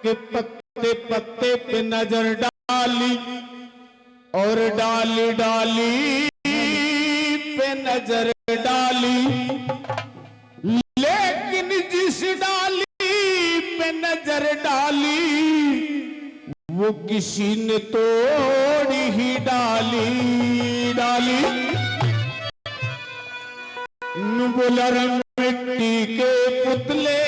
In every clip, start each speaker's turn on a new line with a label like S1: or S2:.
S1: के पत्ते पत्ते पे नजर डाली और डाली डाली पे नजर डाली, लेकिन जिस डाली पे नजर डाली वो किसी ने तोड़ी ही डाली डाली। बोला रंग मिट्टी के पुतले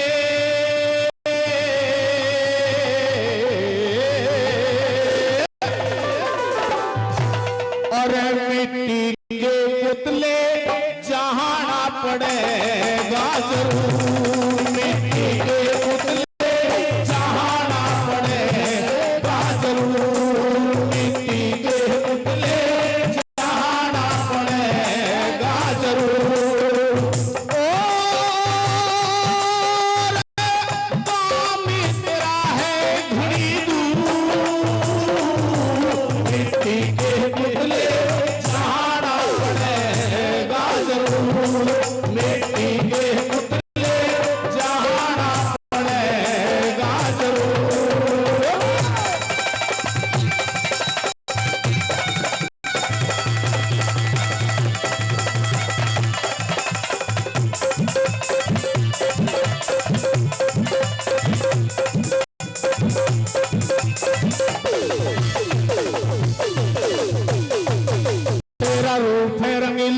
S1: और मिट्टी के पुतले जहाना पड़ेगा जरूर, मिट्टी के पुतले जहाना पड़ेगा जरूर, मिट्टी के पुतले जहाना पड़ेगा जरूर।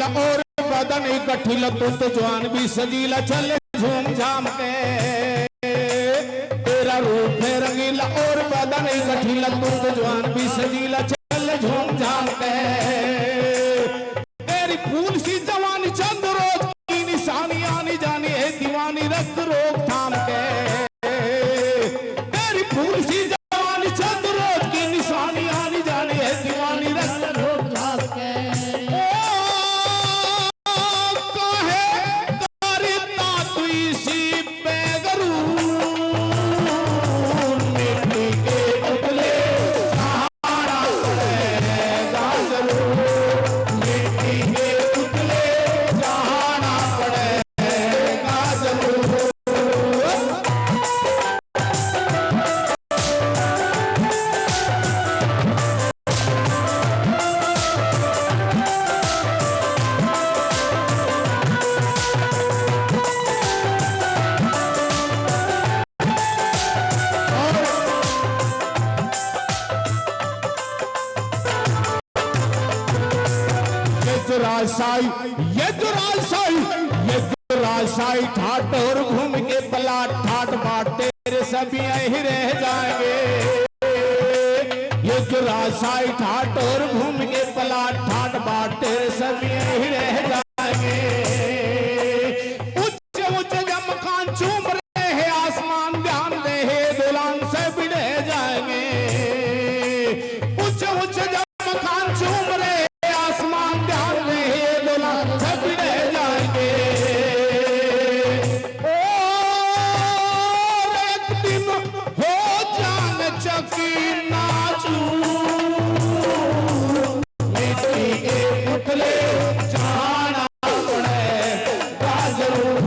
S1: और बदन गठिला तू तो जवान भी सजीला चले झूम झाम के, तेरा रूप है रंगीला और बदन गठिला तू तो जवान भी सजीला चले झूम झाम के। तेरी फूल सी जवानी चंद रोज की निशानी आनी जानी है दीवानी रक्त रोग थाम के, तेरी फूल सी जवानी चंद रोज की निशानी आनी जानी है दीवानी रक्त रोग थाम के। राजशाही ये जो राजशाही ये जो राजशाही ठाट और घूम के पलाट ठाट बाट तेरे सभी यही रह जाएंगे, ये जो राजशाही ठाट और घूम के पलाट ठाट बाट तेरे सभी यही रह जाएंगे। ऊंचे ऊंचे जब मकान चूम रहे हैं आसमान ध्यान दे है दुल्हन से भी रह जाएंगे, ऊंचे ऊंचे जब मकान चूम रहे आसमान ध्यान दे सब रह जाएंगे। और एक दिन हो जान चकी नाचू, मिट्टी के पुतले जाना पड़ेगा जरूर,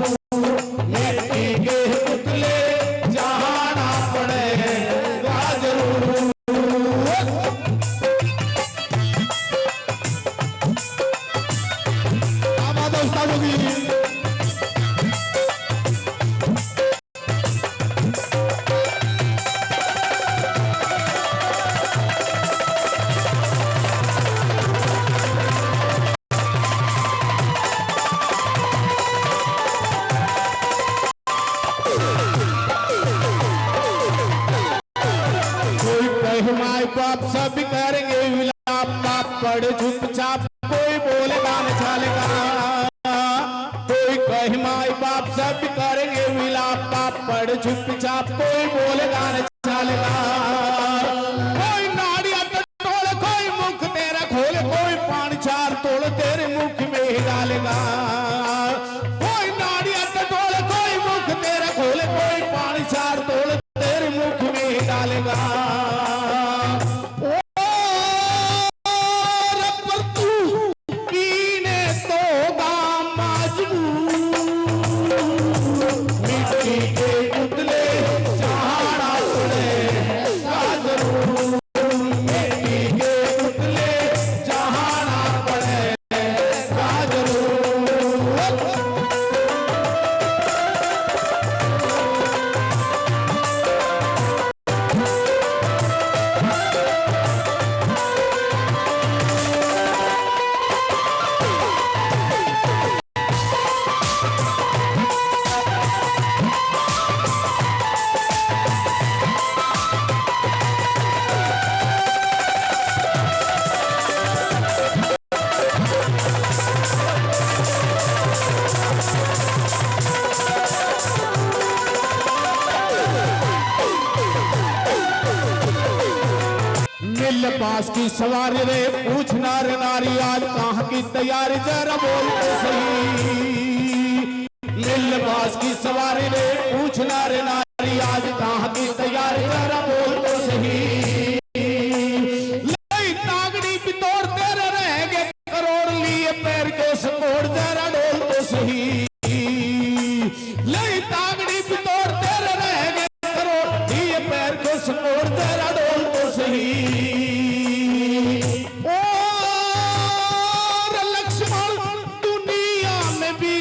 S1: मिट्टी के पुतले जाना पड़ेगा जरूर। माई बाप सब करेंगे विलाप, बाप पड़े चुपचाप कोई बोलेगा न चलेगा, कोई कहे माई बाप सब करेंगे विलाप, बाप पड़े चुपचाप कोई बोलेगा न चलेगा। कोई नाड़िया टटोले कोई मुख तेरा खोले, कोई पानी चार तोड़ तेरे मुख में ही डालेगा, कोई नाड़िया टटोले कोई मुख तेरा खोले, कोई पानी चार तोड़ तेरे मुख में ही डालेगा। मिट्टी के मिल पास की सवारी रे पूछ नार नारी आज कहाँ की तैयारी जरा बोल तो सही। मिल पास की सवारी रे पूछ नार नारी आज कहाँ की तैयारी जरा बोल तो सही। लई तागड़ी पितौर तेरे रहेंगे करोड़ लिए पैर के सकोड़ जरा डोल तो सही। लई तागड़ी पितौर तेरे रहेंगे करोड़ लिए पैर के सकोड़ जरा डोल तो सही। और लक्ष्मण दुनिया में भी